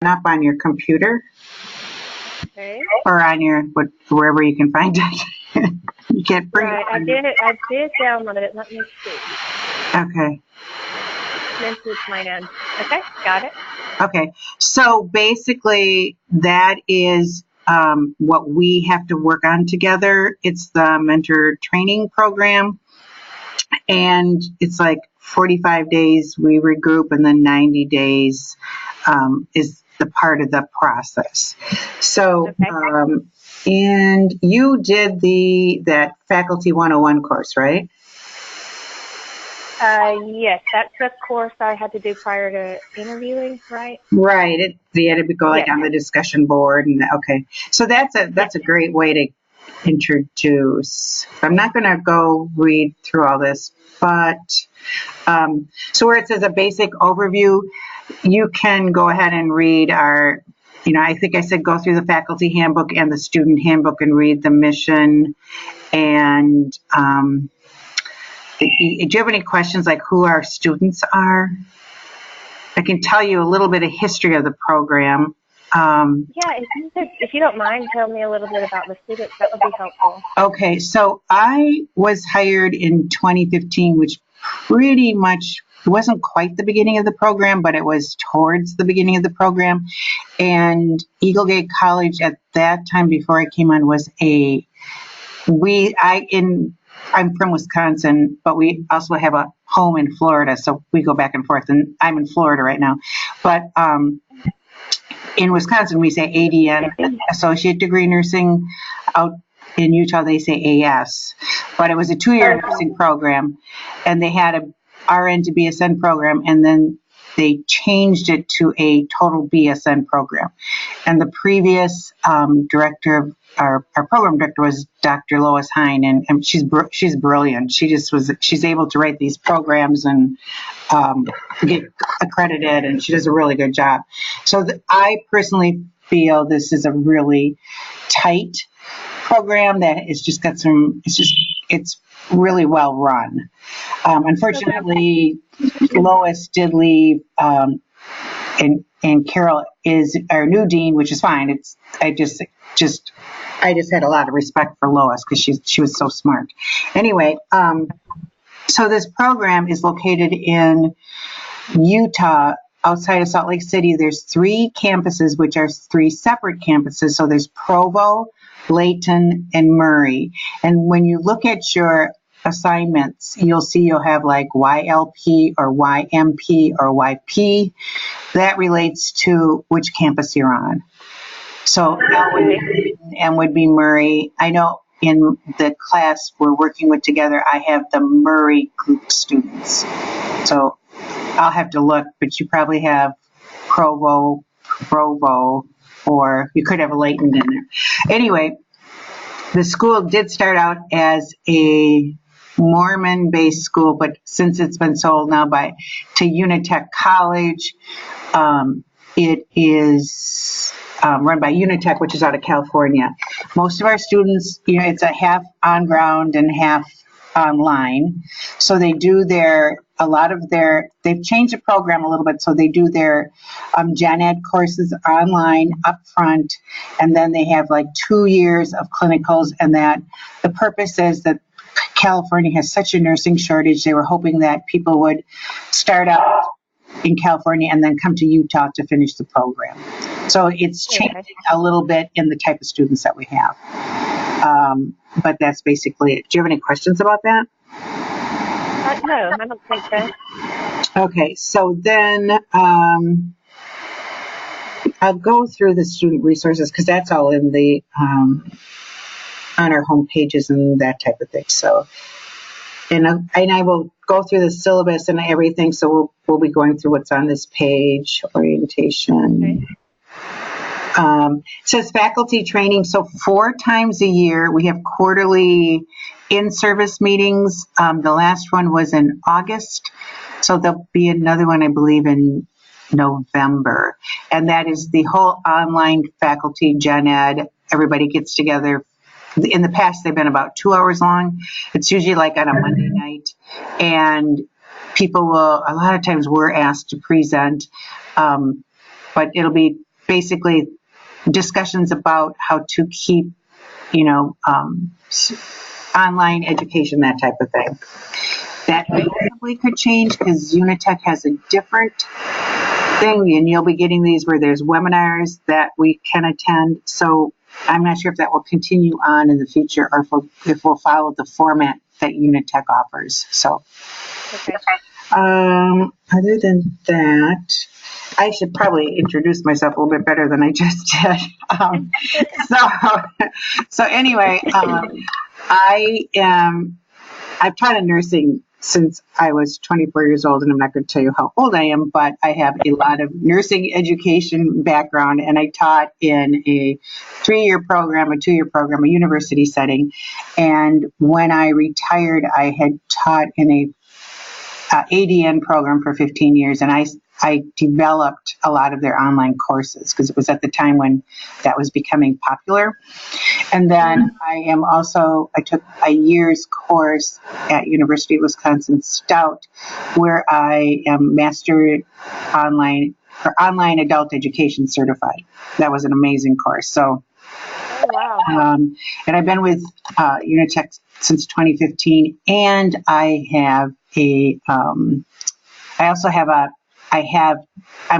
up on your computer Okay. or on your, wherever you can find it. You can't bring Right. I it. did it. I did download it. Let me see. Okay. Message plan. Okay. Got it. Okay. So basically, that is what we have to work on together. It's the mentor training program, and it's like 45 days we regroup, and then 90 days is the part of the process. So, Okay. and you did that Faculty 101 course, right? Yes, that's the course I had to do prior to interviewing, right? Right. They had to go like Yes. on the discussion board, and okay. So that's Yes. a great way to introduce. I'm not going to go read through all this, but so where it says a basic overview, you can go ahead and read our, I think I said go through the faculty handbook and the student handbook and read the mission. And do you have any questions like who our students are? I can tell you a little bit of history of the program. Yeah, if you don't mind, tell me a little bit about the students. That would be helpful. Okay, so I was hired in 2015, which pretty much it wasn't quite the beginning of the program, but it was towards the beginning of the program. And Eaglegate College at that time, before I came on, was I'm from Wisconsin, but we also have a home in Florida, so we go back and forth. And I'm in Florida right now, but in Wisconsin we say ADN, Associate Degree Nursing. Out in Utah they say AS, but it was a 2-year nursing program, and they had a RN to BSN program, and then they changed it to a total BSN program. And the previous director, our program director, was Dr. Lois Hine, and she's brilliant. She's able to write these programs and get accredited, and she does a really good job. So I personally feel this is a really tight program that is just got some. It's really well run. Unfortunately, Lois did leave, and Carol is our new dean, which is fine. I just had a lot of respect for Lois because she was so smart. Anyway, so this program is located in Utah, outside of Salt Lake City. There's 3 campuses, which are 3 separate campuses. So there's Provo, Layton, and Murray. And when you look at your assignments, you'll have like YLP or YMP or YP. That relates to which campus you're on. So M would be Murray. I know in the class we're working with together, I have the Murray group students. So I'll have to look, but you probably have Provo, or you could have a Layton in there. Anyway, the school did start out as a Mormon-based school, but since it's been sold now to Unitech College, it is run by Unitech, which is out of California. Most of our students, it's a half on ground and half online. So they do they've changed the program a little bit. So they do their gen ed courses online up front, and then they have like 2 years of clinicals, and that the purpose is that California has such a nursing shortage. They were hoping that people would start out in California and then come to Utah to finish the program. So it's changing a little bit in the type of students that we have. But that's basically it. Do you have any questions about that? No, I don't think so. Okay, so then I'll go through the student resources because that's all in the on our home pages and that type of thing. So, and I will go through the syllabus and everything. So we'll be going through what's on this page. Orientation. Okay. It says faculty training. So 4 times a year, we have quarterly in-service meetings. The last one was in August. So there'll be another one, I believe, in November. And that is the whole online faculty gen ed. Everybody gets together. In the past, they've been about 2 hours long. It's usually like on a Monday night. And people a lot of times we're asked to present. But it'll be basically discussions about how to keep, online education, that type of thing. That probably could change because Unitech has a different thing, and you'll be getting these where there's webinars that we can attend. So I'm not sure if that will continue on in the future or if we'll follow the format that Unitech offers. So, Okay. other than that, I should probably introduce myself a little bit better than I just did. So anyway, I've taught in nursing since I was 24 years old, and I'm not going to tell you how old I am, but I have a lot of nursing education background, and I taught in a 3-year program, a 2-year program, a university setting. And when I retired, I had taught in a ADN program for 15 years, and I developed a lot of their online courses because it was at the time when that was becoming popular. And then I took a year's course at University of Wisconsin Stout, where I am master online adult education certified. That was an amazing course. So, Oh, wow. and I've been with Unitech since 2015, and I'm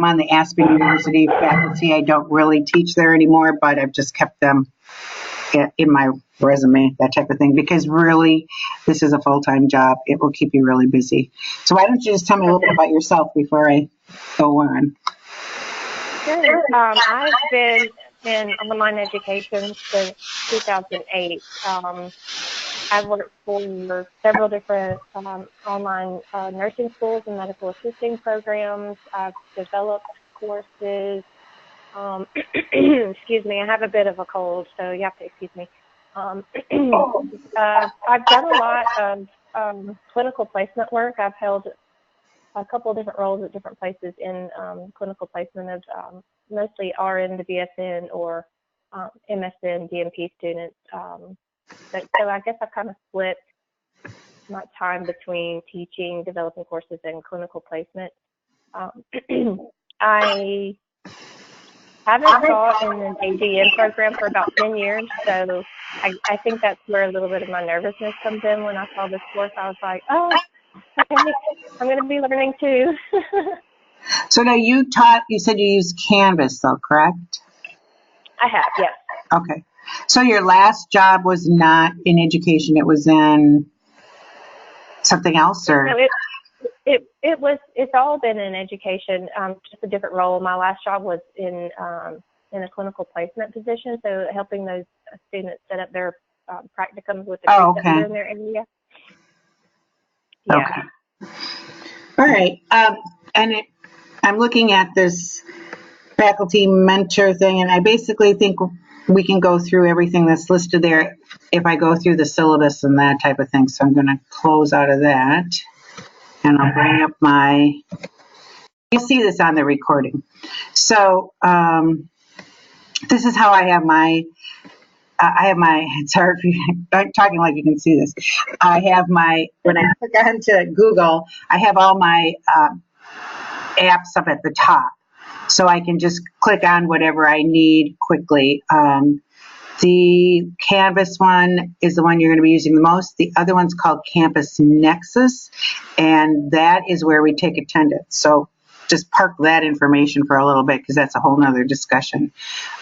on the Aspen University faculty. I don't really teach there anymore, but I've just kept them in my resume, that type of thing, because really this is a full-time job. It will keep you really busy. So why don't you just tell me a little bit about yourself before I go on? Sure. I've been in online education since 2008. I've worked for several different online nursing schools and medical assisting programs. I've developed courses. Excuse me, I have a bit of a cold, so you have to excuse me. I've done a lot of clinical placement work. I've held a couple of different roles at different places in clinical placement of mostly RN to BSN or MSN, DNP students. So I guess I've kind of split my time between teaching, developing courses, and clinical placement. I haven't taught in an ADN program for about 10 years, so I think that's where a little bit of my nervousness comes in. When I saw this course, I was like, oh, okay, I'm going to be learning too. So now you said you used Canvas though, correct? I have, yes. Okay. So your last job was not in education, it was in something else, or? No, it's all been in education, just a different role. My last job was in a clinical placement position, so helping those students set up their practicums with the preceptor in their area. Yeah. Okay. All right. I'm looking at this faculty mentor thing, and I basically think we can go through everything that's listed there if I go through the syllabus and that type of thing. So I'm going to close out of that, and I'll bring up you'll see this on the recording. So this is how I have it's hard for you, I'm talking like you can see this. When I click onto Google, I have all my apps up at the top. So I can just click on whatever I need quickly. The Canvas one is the one you're going to be using the most. The other one's called Campus Nexus, and that is where we take attendance. So just park that information for a little bit because that's a whole nother discussion.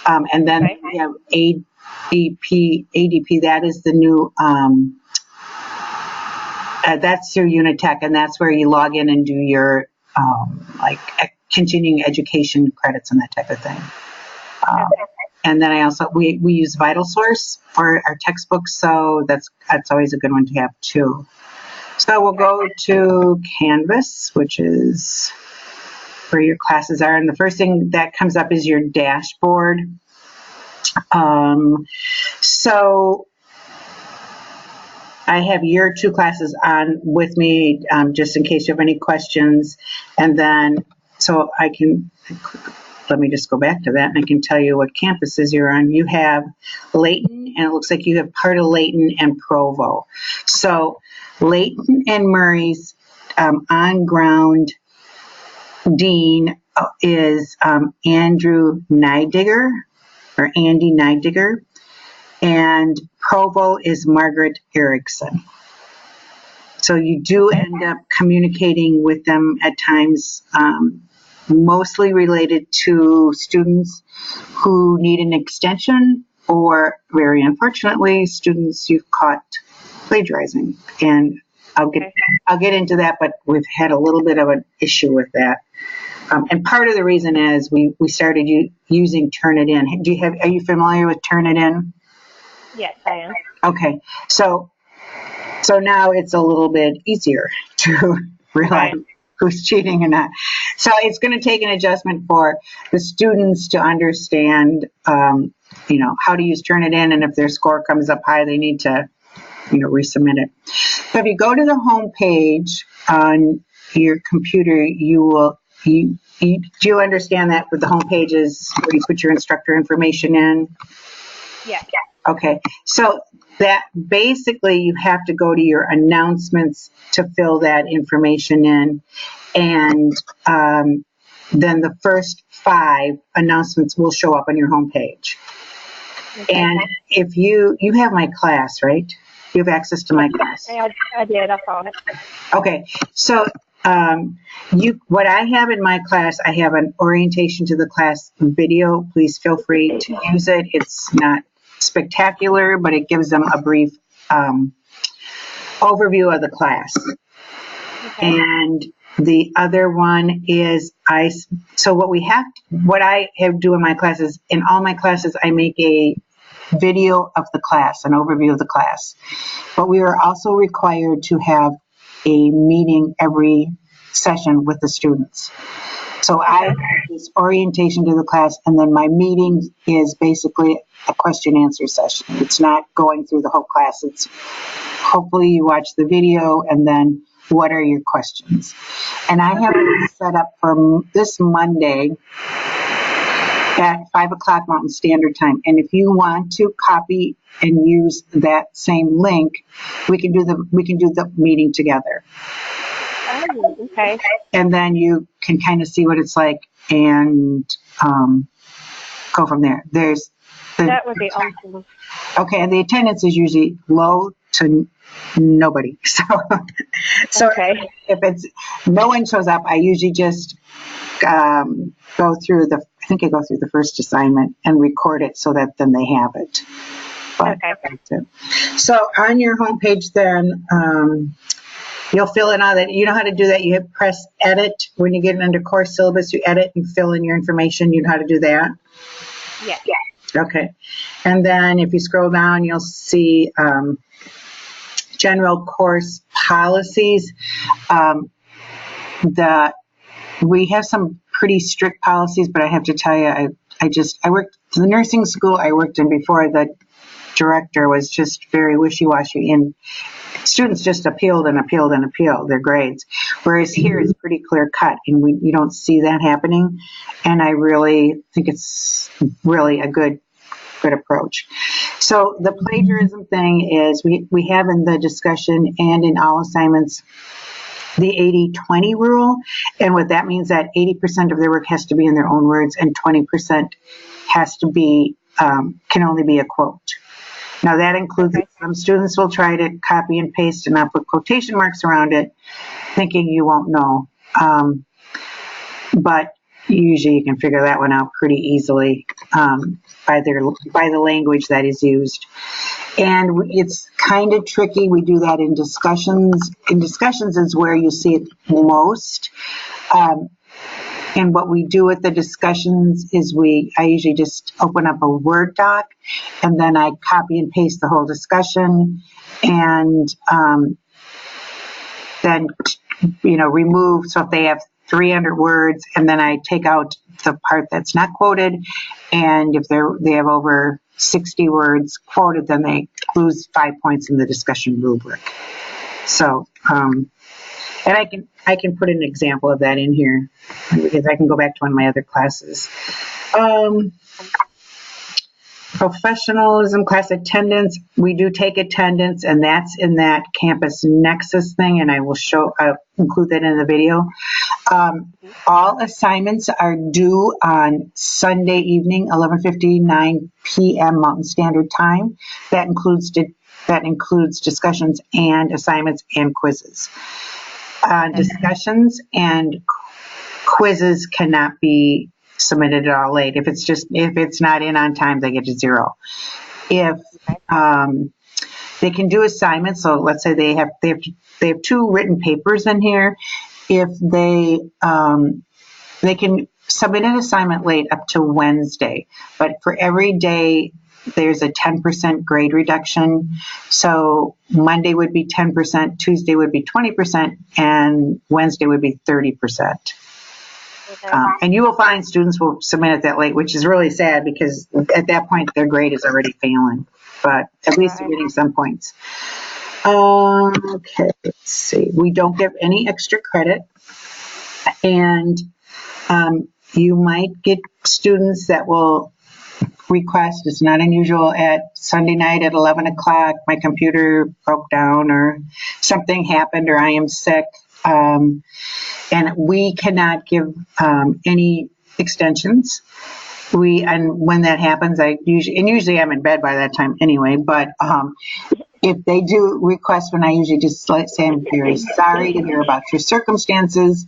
And then we have ADP, that is the new, that's through Unitech, and that's where you log in and do your continuing education credits and that type of thing. And then we use VitalSource for our textbooks, so that's always a good one to have too. So we'll go to Canvas, which is where your classes are, and the first thing that comes up is your dashboard. So I have your 2 classes on with me, just in case you have any questions, and then so let me just go back to that, and I can tell you what campuses you're on. You have Layton, and it looks like you have part of Layton and Provo. So Layton and Murray's on-ground dean is Andrew Neidigger, or Andy Neidigger, and Provo is Margaret Erickson. So you do end up communicating with them at times, mostly related to students who need an extension, or very unfortunately, students you've caught plagiarizing. And I'll get into that, but we've had a little bit of an issue with that. And part of the reason is we started using Turnitin. Are you familiar with Turnitin? Yes, I am. Okay, so now it's a little bit easier to realize who's cheating or not. So it's going to take an adjustment for the students to understand, how to use Turnitin, and if their score comes up high, they need to, resubmit it. So if you go to the home page on your computer, do you understand that with the home page is where you put your instructor information in? Yes. Okay, so that basically you have to go to your announcements to fill that information in, and then the first 5 announcements will show up on your homepage. Okay. And if you have my class, right? You have access to my class. I did. I saw it. Okay, so what I have in my class, I have an orientation to the class video. Please feel free to use it. It's not spectacular, but it gives them a brief overview of the class. Okay. And the other one is what I have do in my classes, in all my classes, I make a video of the class, an overview of the class. But we are also required to have a meeting every session with the students. So I have this orientation to the class, and then my meeting is basically a question-answer session. It's not going through the whole class. It's hopefully you watch the video, and then what are your questions? And I have it set up for this Monday at 5 o'clock Mountain Standard Time. And if you want to copy and use that same link, we can do the meeting together. Oh, okay. And then you can kind of see what it's like and go from there. That would be awesome. Okay, and the attendance is usually low to nobody. So okay. If it's no one shows up, I usually just go through the first assignment and record it so that then they have it. But okay. So on your homepage then, you'll fill in all that. You know how to do that. You press edit. When you get under course syllabus, you edit and fill in your information. You know how to do that? Yeah. Okay. And then if you scroll down, you'll see general course policies. We have some pretty strict policies, but I have to tell you, I worked in the nursing school I worked in before. The director was just very wishy-washy, and students just appealed their grades. Whereas here it's pretty clear cut, and you don't see that happening. And I really think it's really a good approach. So the plagiarism thing is we have in the discussion and in all assignments the 80-20 rule. And what that means that 80% of their work has to be in their own words and 20% has to be, can only be a quote. Now that includes some students will try to copy and paste and not put quotation marks around it, thinking you won't know. But usually you can figure that one out pretty easily by the language that is used. And it's kind of tricky. We do that in discussions. In discussions is where you see it most. And what we do with the discussions is I usually just open up a Word doc, and then I copy and paste the whole discussion, and then remove. So if they have 300 words, and then I take out the part that's not quoted, and if they have over 60 words quoted, then they lose 5 points in the discussion rubric. So, and I can put an example of that in here because I can go back to one of my other classes. Professionalism class attendance, we do take attendance, and that's in that Campus Nexus thing, and I'll include that in the video. All assignments are due on Sunday evening, 11:59 p.m. Mountain Standard Time. That includes discussions and assignments and quizzes. Discussions and quizzes cannot be submitted at all late. If it's not in on time, they get a 0. If they can do assignments, so let's say they have 2 written papers in here. If they can submit an assignment late up to Wednesday, but for every day there's a 10% grade reduction. So Monday would be 10%, Tuesday would be 20%, and Wednesday would be 30%. Okay. And you will find students will submit it that late, which is really sad because at that point their grade is already failing, but at least they're getting some points. Okay, let's see. We don't give any extra credit, and you might get students that will request, it's not unusual, at Sunday night at 11 o'clock, my computer broke down or something happened or I am sick. And we cannot give any extensions. And when that happens, usually I'm in bed by that time anyway, but if they do request when I usually just say I'm very sorry to hear about your circumstances.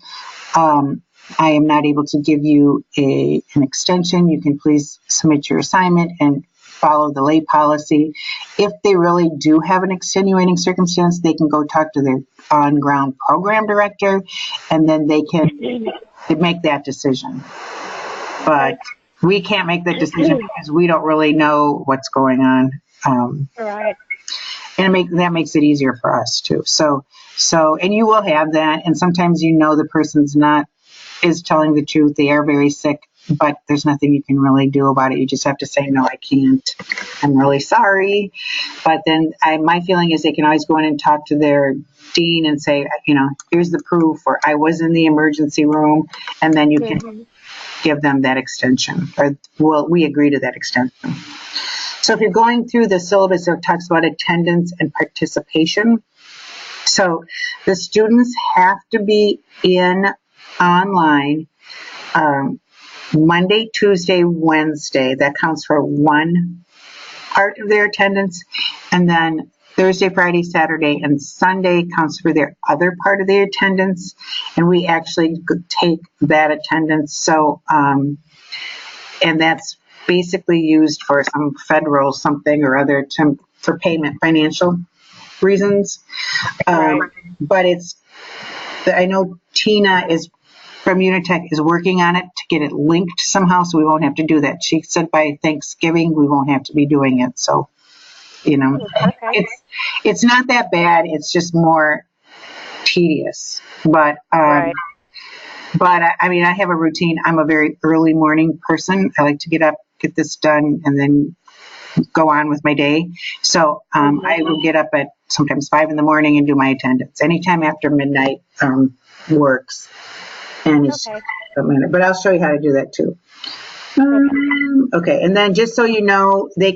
I am not able to give you an extension. You can please submit your assignment and follow the late policy. If they really do have an extenuating circumstance, they can go talk to their on-ground program director, and then they can make that decision. But we can't make that decision because we don't really know what's going on. Right. And that makes it easier for us too. So, and you will have that, and sometimes the person's is telling the truth. They are very sick, but there's nothing you can really do about it. You just have to say, no, I can't. I'm really sorry. But then my feeling is they can always go in and talk to their dean and say, here's the proof, or I was in the emergency room, and then you can give them that extension, or we agree to that extension. So if you're going through the syllabus, it talks about attendance and participation. So the students have to be in online Monday, Tuesday, Wednesday. That counts for one part of their attendance. And then Thursday, Friday, Saturday, and Sunday counts for their other part of their attendance. And we actually take that attendance. So, and that's basically used for some federal something or other for payment, financial reasons. But I know Tina from Unitech is working on it to get it linked somehow, so we won't have to do that. She said by Thanksgiving we won't have to be doing it. So, it's not that bad. It's just more tedious. But But I have a routine. I'm a very early morning person. I like to get up, get this done, and then go on with my day. So I will get up at sometimes 5 in the morning and do my attendance. Anytime after midnight works. And it's a minute, but I'll show you how to do that too. Okay, and then just so you know, they're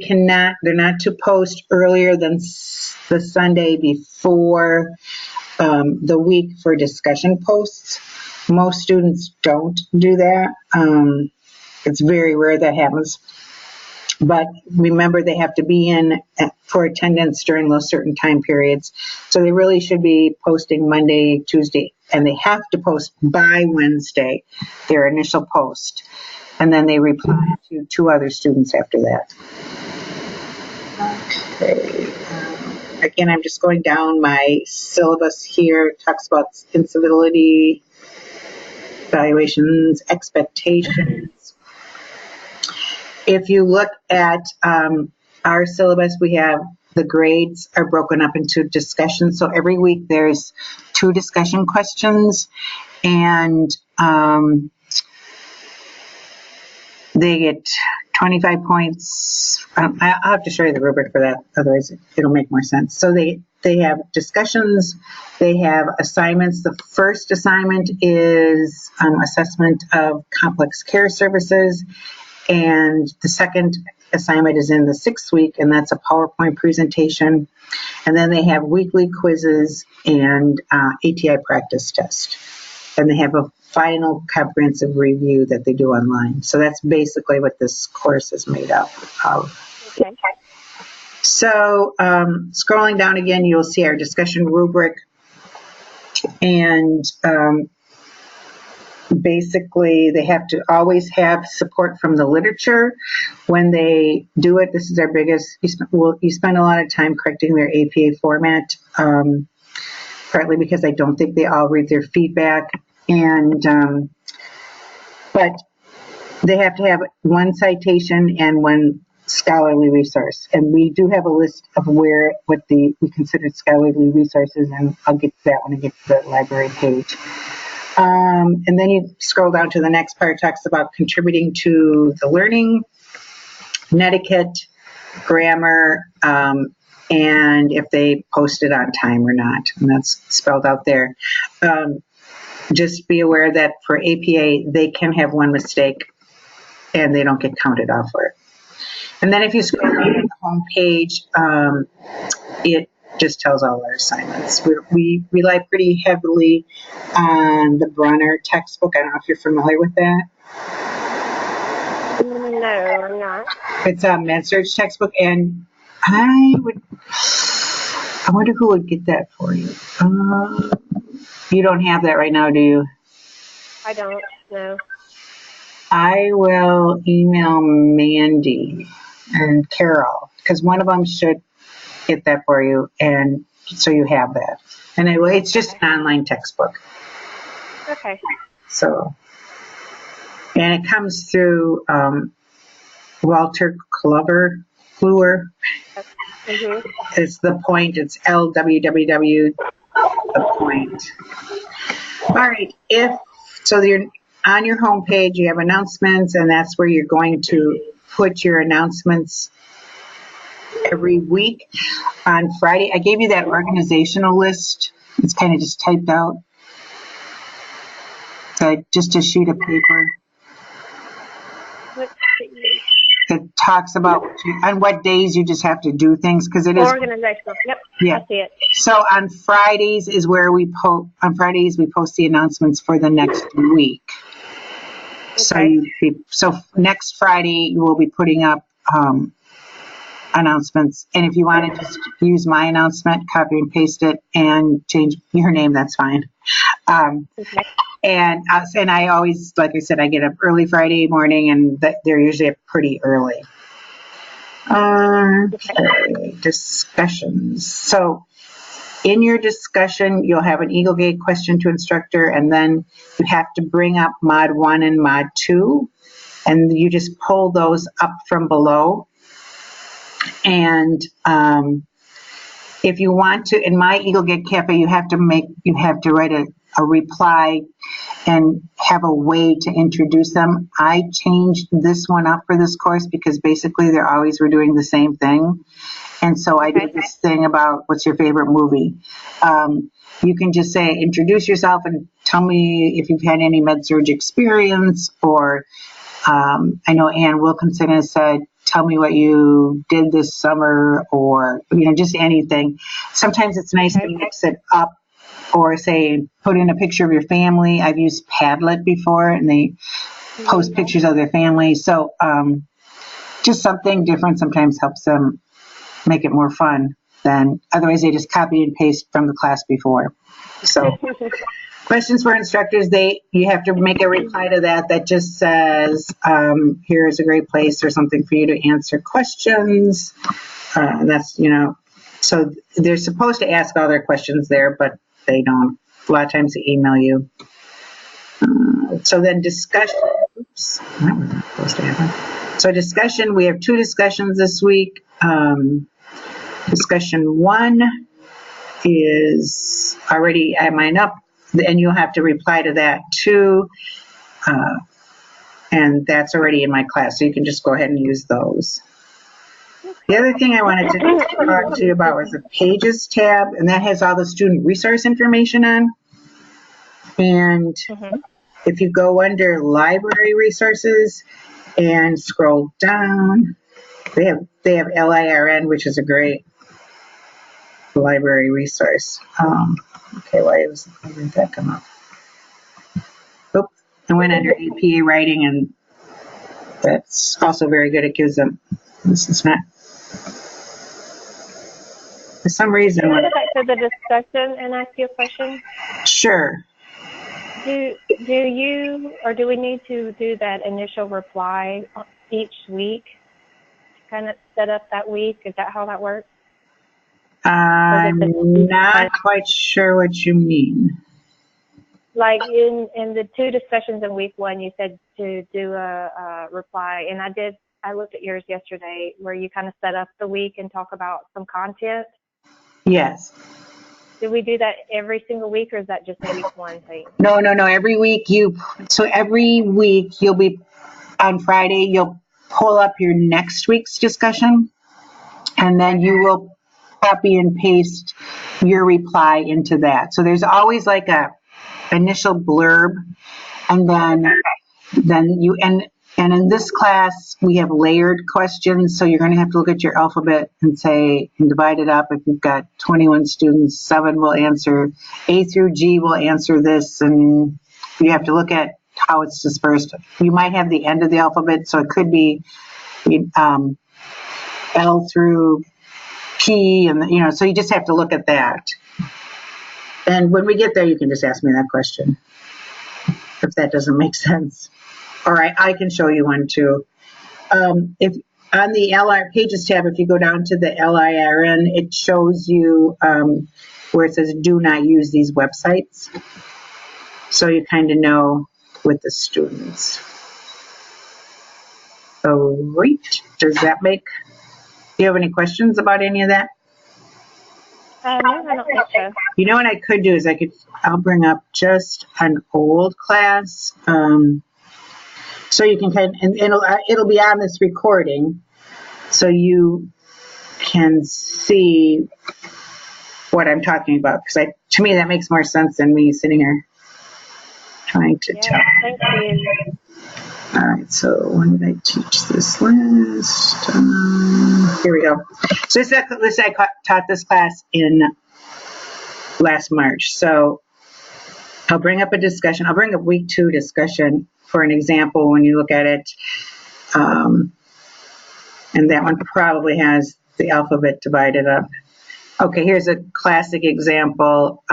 not to post earlier than the Sunday before the week for discussion posts. Most students don't do that. It's very rare that happens. But remember, they have to be in for attendance during those certain time periods. So they really should be posting Monday, Tuesday, and they have to post by Wednesday, their initial post. And then they reply to 2 other students after that. Okay. Again, I'm just going down my syllabus here. It talks about incivility, evaluations, expectations. If you look at our syllabus, we have the grades are broken up into discussions. So every week there's 2 discussion questions, and they get 25 points. I'll have to show you the rubric for that, otherwise it'll make more sense. So they have discussions, they have assignments. The first assignment is assessment of complex care services, and the second assignment is in the 6th week, and that's a PowerPoint presentation. And then they have weekly quizzes and ATI practice test. And they have a final comprehensive review that they do online. So that's basically what this course is made up of. Okay. So scrolling down again, you'll see our discussion rubric. And basically, they have to always have support from the literature when they do it. This is our biggest, you spend a lot of time correcting their APA format, partly because I don't think they all read their feedback. And, but they have to have one citation and one scholarly resource. And we do have a list of what we consider scholarly resources, and I'll get to that when I get to the library page. And then you scroll down to the next part, it talks about contributing to the learning, netiquette, grammar, and if they post it on time or not, and that's spelled out there. Just be aware that for APA, they can have one mistake and they don't get counted off for it. And then if you scroll down to the home page, it just tells all our assignments. We rely pretty heavily on the Brunner textbook. I don't know if you're familiar with that. No, I'm not. It's a MedSurg textbook, and I wonder who would get that for you. You don't have that right now, do you? I don't know. I will email Mandy and Carol, because one of them should get that for you, and so you have that. And it's just an online textbook. Okay. So, and it comes through Walter Kluwer. Mm-hmm. It's The Point. It's LWWW, The Point. All right. So you're on your homepage, you have announcements, and that's where you're going to put your announcements every week. On Friday, I gave you that organizational list. It's kind of just typed out. Just a sheet of paper. It talks about on what days you just have to do things, because it is organizational. Yep. Yeah. I see it. So on Fridays is where we post the announcements for the next week. Okay. So next Friday you will be putting up announcements, and if you want to just use my announcement, copy and paste it and change your name, that's fine. Okay. And I always, like I said, I get up early Friday morning, and they're usually up pretty early. Okay, discussions. So in your discussion, you'll have an Eagle Gate question to instructor, and then you have to bring up Mod 1 and Mod 2, and you just pull those up from below. And if you want to, in my Eagle Gate Cafe, you have to write a reply and have a way to introduce them. I changed this one up for this course because basically they're always doing the same thing. And so I did this thing about what's your favorite movie. You can just say, introduce yourself and tell me if you've had any med-surg experience, or I know Ann Wilkinson has said, tell me what you did this summer, or, just anything. Sometimes it's nice to mix it up, or say, put in a picture of your family. I've used Padlet before, and they post pictures of their family. So just something different sometimes helps them make it more fun than otherwise they just copy and paste from the class before. So questions for instructors, you have to make a reply to that just says, here's a great place or something for you to answer questions. That's, so they're supposed to ask all their questions there, but they don't. A lot of times they email you. So then discussion, oops, that was not supposed to happen. So discussion, we have 2 discussions this week. Discussion 1 is already at mine up, and you'll have to reply to that too. And that's already in my class, so you can just go ahead and use those. The other thing I wanted to talk to you about was the Pages tab, and that has all the student resource information on. And if you go under library resources and scroll down, They have LIRN, which is a great library resource. Okay, why did that come up? Oh, I went under APA writing, and that's also very good. It gives them, this is not, for some reason, Can I go back to the discussion and ask you a question? sure. Do you or do we need to do that initial reply each week to kind of set up that week? Is that how that works? I'm not quite sure what you mean. Like in the 2 discussions in week 1, you said to do a reply, and I looked at yours yesterday where you kind of set up the week and talk about some content. Yes. Do we do that every single week, or is that just a week 1 thing? No. Every week every week you'll be, on Friday, you'll pull up your next week's discussion, and then you will copy and paste your reply into that. So there's always like a initial blurb, and then you, and in this class, we have layered questions, so you're going to have to look at your alphabet and divide it up. If you've got 21 students, 7 will answer, A through G will answer this, and you have to look at how it's dispersed. You might have the end of the alphabet, so it could be L through P, and so you just have to look at that. And when we get there, you can just ask me that question, if that doesn't make sense. Or I can show you one too. If on the LR Pages tab, if you go down to the LIRN, it shows you where it says do not use these websites. So you kind of know with the students. Oh, great. Do you have any questions about any of that? No, I don't think so. You know what I could do is I'll bring up just an old class. So you can and it'll be on this recording, so you can see what I'm talking about. Because to me, that makes more sense than me sitting here trying to tell. Thank you. All right, so when did I teach this last? Here we go. So I taught this class in last March. So I'll bring up a discussion. I'll bring up week 2 discussion for an example when you look at it. And that one probably has the alphabet divided up. Okay, here's a classic example.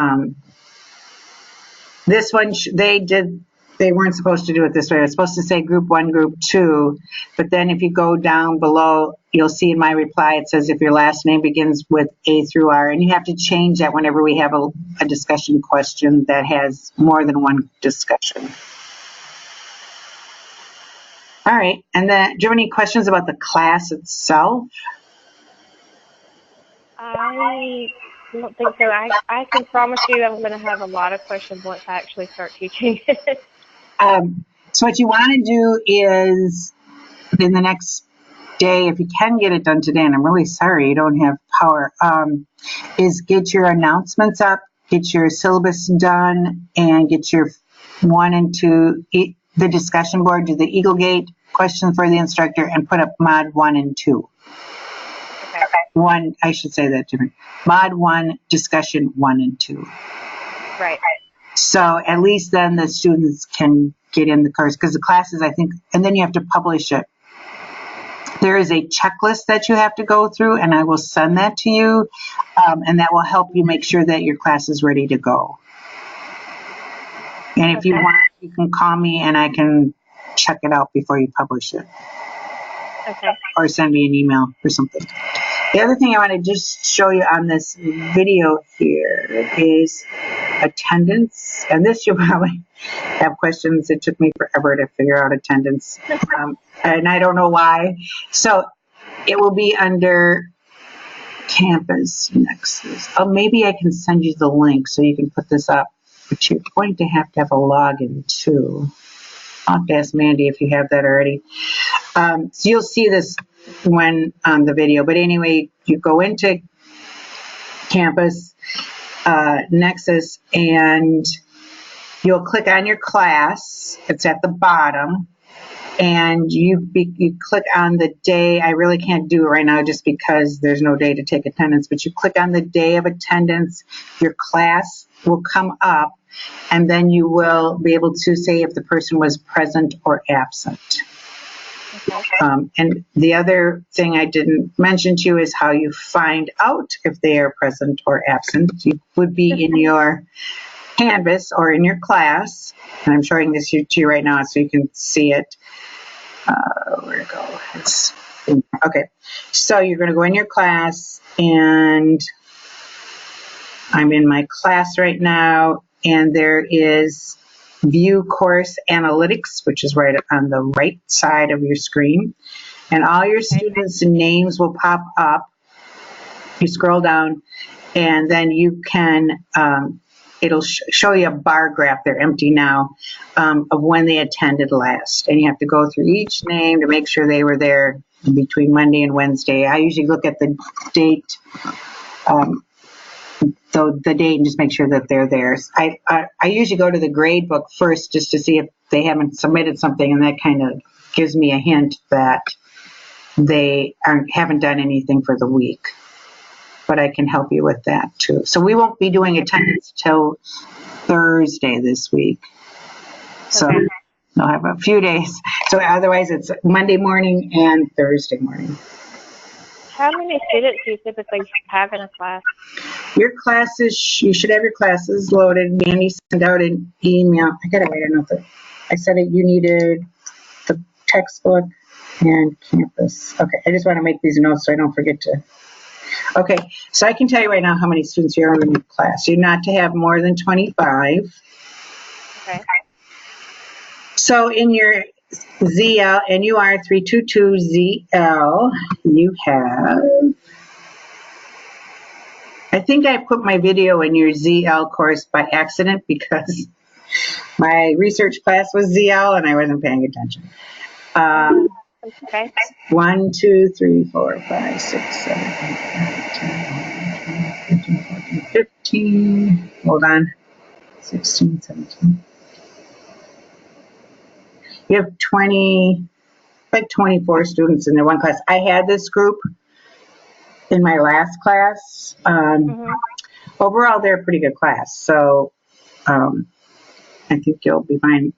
This one, they weren't supposed to do it this way. It was supposed to say group 1, group 2, but then if you go down below, you'll see in my reply, it says if your last name begins with A through R, and you have to change that whenever we have a discussion question that has more than one discussion. All right, and then do you have any questions about the class itself? I don't think so. I can promise you I'm going to have a lot of questions once I actually start teaching it. So what you want to do is, in the next day, if you can get it done today, and I'm really sorry you don't have power, is get your announcements up, get your syllabus done, and get your 1 and 2, the discussion board, do the Eagle Gate question for the instructor, and put up mod 1 and 2. Okay. I should say that different. Mod 1, discussion 1 and 2. Right. So at least then the students can get in the course, because the classes, I think, and then you have to publish it. There is a checklist that you have to go through, and I will send that to you, and that will help you make sure that your class is ready to go. And if you want, you can call me and I can check it out before you publish it. Okay. Or send me an email or something. The other thing I want to just show you on this video here is attendance. And this you'll probably have questions. It took me forever to figure out attendance. And I don't know why. So it will be under campus next. Maybe I can send you the link so you can put this up. But you're going to have a login too. I'll have to ask Mandy if you have that already. So you'll see this when on the video. But anyway, you go into campus, Nexus, and you'll click on your class. It's at the bottom. and you click on the day. I really can't do it right now just because there's no day to take attendance, but you click on the day of attendance, your class will come up, and then you will be able to say if the person was present or absent. Okay. And the other thing I didn't mention to you is how you find out if they are present or absent. You would be in your Canvas or in your class, and I'm showing this to you right now so you can see it. Where to go? Okay, so you're going to go in your class, and I'm in my class right now, and there is View Course Analytics, which is right on the right side of your screen, and all your students' names will pop up. You scroll down, and then you can, it'll show you a bar graph, they're empty now, of when they attended last. And you have to go through each name to make sure they were there between Monday and Wednesday. I usually look at the date, the date, and just make sure that they're there. I usually go to the grade book first just to see if they haven't submitted something, and that kind of gives me a hint that they haven't done anything for the week. But I can help you with that too. So we won't be doing attendance till Thursday this week. So Okay. I'll have a few days. So otherwise it's Monday morning and Thursday morning. How many students do you typically have in a class? Your classes, you should have your classes loaded. Mandy sent out an email. I gotta write a note. I said that you needed the textbook and campus. Okay, I just want to make these notes so I don't forget to. Okay, so I can tell you right now how many students you are in your class. You're not to have more than 25. Okay. So in your ZL, and you are 322ZL, you have, I think I put my video in your ZL course by accident because my research class was ZL and I wasn't paying attention. Okay. 1, 2, 3, 4, 5, 6, 7, 8, 9, 10, 11, 12, 13, 14, 15. Hold on. 16, 17. You have 24 students in the one class. I had this group in my last class. Overall, they're a pretty good class. So I think you'll be fine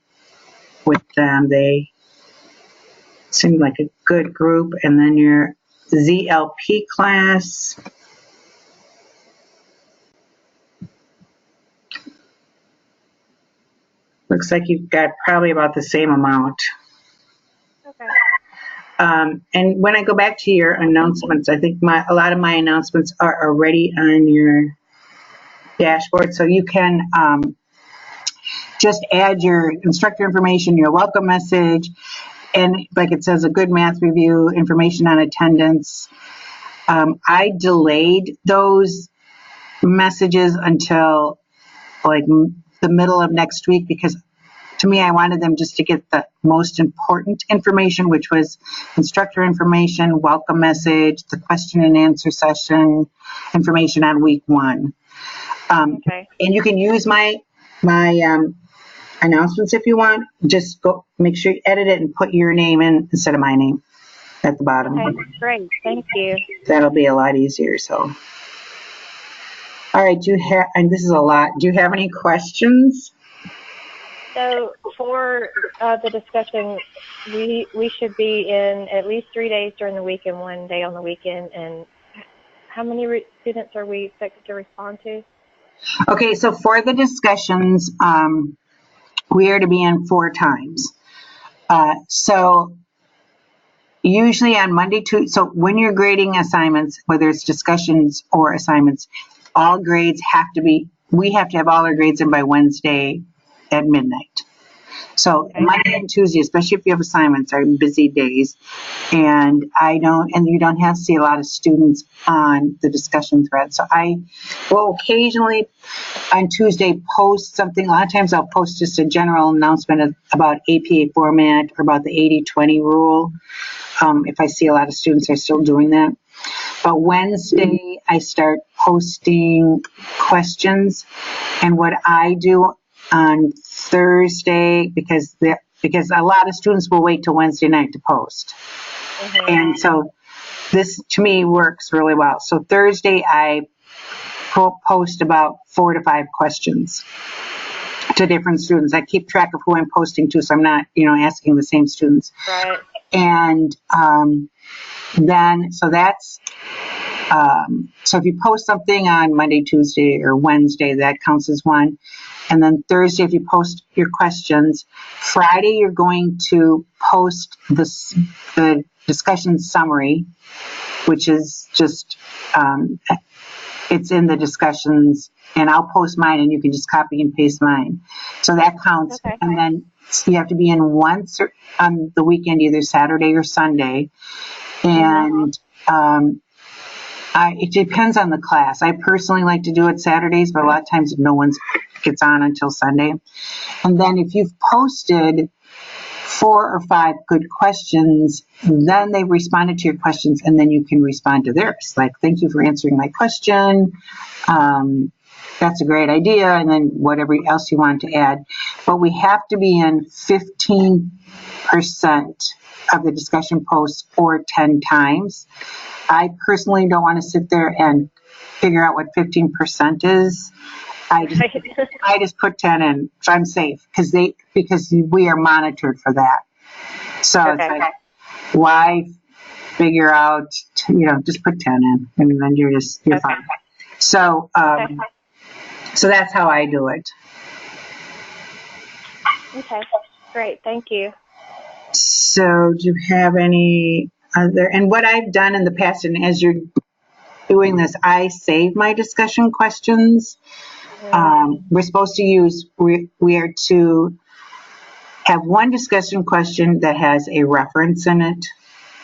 with them. They seem like a good group. And then your ZLP class. Looks like you've got probably about the same amount. Okay. And when I go back to your announcements, I think a lot of my announcements are already on your dashboard. So you can just add your instructor information, your welcome message, and like it says, a good math review, information on attendance. I delayed those messages until like the middle of next week because to me, I wanted them just to get the most important information, which was instructor information, welcome message, the question and answer session, information on week 1. Okay. And you can use my announcements if you want. Just go make sure you edit it and put your name in instead of my name at the bottom. Okay, great. Thank you. That'll be a lot easier. So, all right. And this is a lot. Do you have any questions? So for the discussion, we should be in at least 3 days during the week and 1 day on the weekend. And how many students are we expected to respond to? Okay, so for the discussions, we are to be in 4 times. So usually on Monday, so when you're grading assignments, whether it's discussions or assignments, all grades we have to have all our grades in by Wednesday at midnight. So Okay. Monday and Tuesday, especially if you have assignments, are busy days. And you don't see a lot of students on the discussion thread. So I will occasionally on Tuesday post something. A lot of times I'll post just a general announcement about APA format or about the 80-20 rule. If I see a lot of students are still doing that. But Wednesday, I start posting questions. And what I do on Thursday, because because a lot of students will wait till Wednesday night to post. Mhm. And so this, to me, works really well. So Thursday, I post about 4 to 5 questions to different students. I keep track of who I'm posting to, so I'm not, asking the same students. Right. And then, so that's, so if you post something on Monday, Tuesday, or Wednesday, that counts as one. And then Thursday, if you post your questions, Friday, you're going to post the discussion summary, which is just, it's in the discussions, and I'll post mine, and you can just copy and paste mine. So that counts. Okay. And then you have to be in once on the weekend, either Saturday or Sunday. And it depends on the class. I personally like to do it Saturdays, but a lot of times no one gets on until Sunday. And then if you've posted 4 or 5 good questions, then they responded to your questions, and then you can respond to theirs. Like, thank you for answering my question. That's a great idea. And then whatever else you want to add. But we have to be in 15% of the discussion posts or 10 times. I personally don't want to sit there and figure out what 15% is. I just put 10 in, so I'm safe, because we are monitored for that. So Okay. it's like, why figure out, just put 10 in, and then you're fine. So, so that's how I do it. Okay. Great. Thank you. So do you have any other, and what I've done in the past, and as you're doing this, I save my discussion questions. We're supposed to use, we are to have one discussion question that has a reference in it,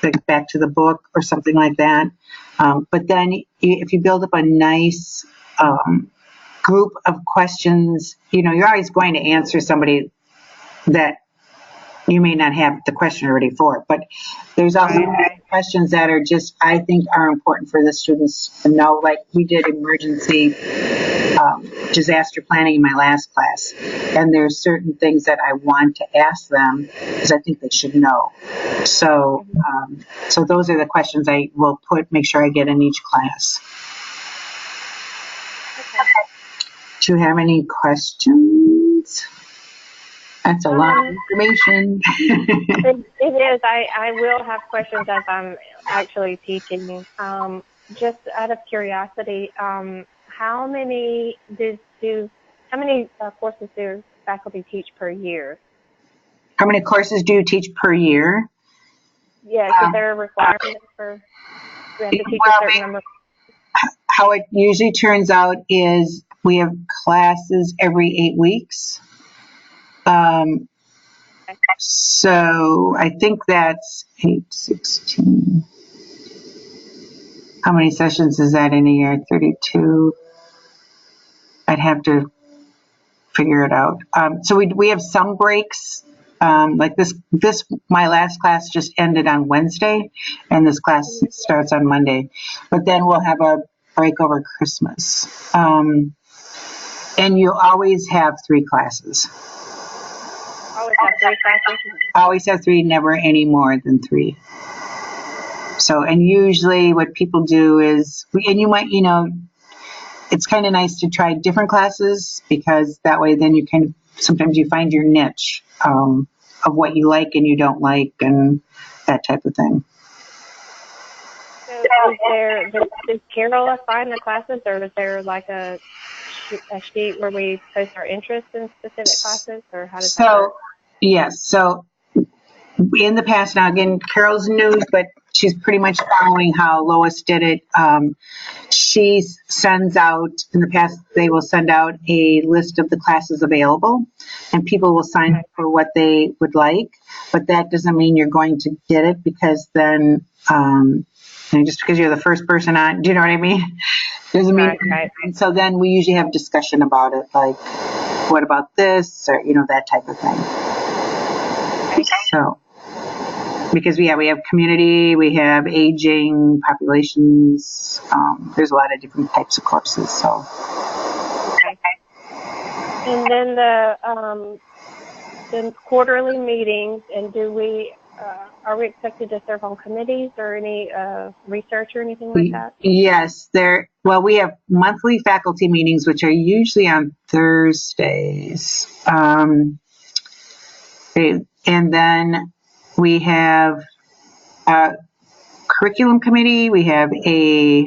like back to the book or something like that. But then if you build up a nice group of questions, you're always going to answer somebody that you may not have the question ready for, but there's also questions that are just, I think, are important for the students to know. Like we did emergency disaster planning in my last class, and there's certain things that I want to ask them because I think they should know. So, so those are the questions I will make sure I get in each class. Okay. Do you have any questions? That's a lot of information. It is. I will have questions as I'm actually teaching. Just out of curiosity, how many courses do faculty teach per year? How many courses do you teach per year? Yeah, is there a requirement for we have to teach a certain number? How it usually turns out is we have classes every 8 weeks. So I think that's 8, 16. How many sessions is that in a year? 32. I'd have to figure it out. So we have some breaks. Like this, my last class just ended on Wednesday, and this class starts on Monday. But then we'll have a break over Christmas. And you always have 3 classes. Always have 3 classes? Always have 3, never any more than 3. So, and usually what people do is, and you might, it's kind of nice to try different classes, because that way then you sometimes you find your niche of what you like and you don't like and that type of thing. So does Carol assign the classes, or is there like a sheet where we post our interest in specific classes, or how does that work? Yes. So in the past, now again, Carol's new, but she's pretty much following how Lois did it. She sends out, in the past, they will send out a list of the classes available, and people will sign up for what they would like. But that doesn't mean you're going to get it, because then, just because you're the first person on, do you know what I mean? Doesn't mean. Right. And so then we usually have discussion about it, like, what about this, or that type of thing. Okay. So, because we have community, we have aging populations. There's a lot of different types of courses. So. Okay. And then the quarterly meetings, and do we, are we expected to serve on committees or any research or anything like that? Yes, well, we have monthly faculty meetings, which are usually on Thursdays. And then we have a curriculum committee, we have a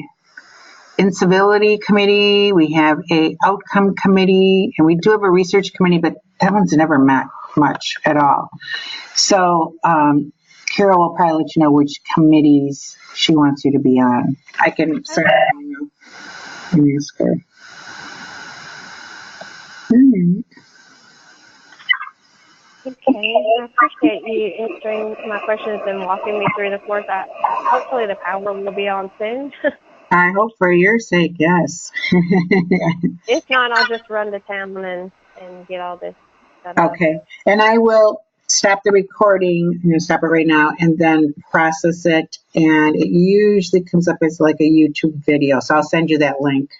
incivility committee, we have a outcome committee, and we do have a research committee, but that one's never met much at all. So Carol will probably let you know which committees she wants you to be on. I can send you and ask her. Okay, I appreciate you answering my questions and walking me through the course. Hopefully the power will be on soon. I hope for your sake, yes. If not, I'll just run to town and get all this set up. Okay, and I will stop the recording. I'm going to stop it right now and then process it. And it usually comes up as like a YouTube video. So I'll send you that link.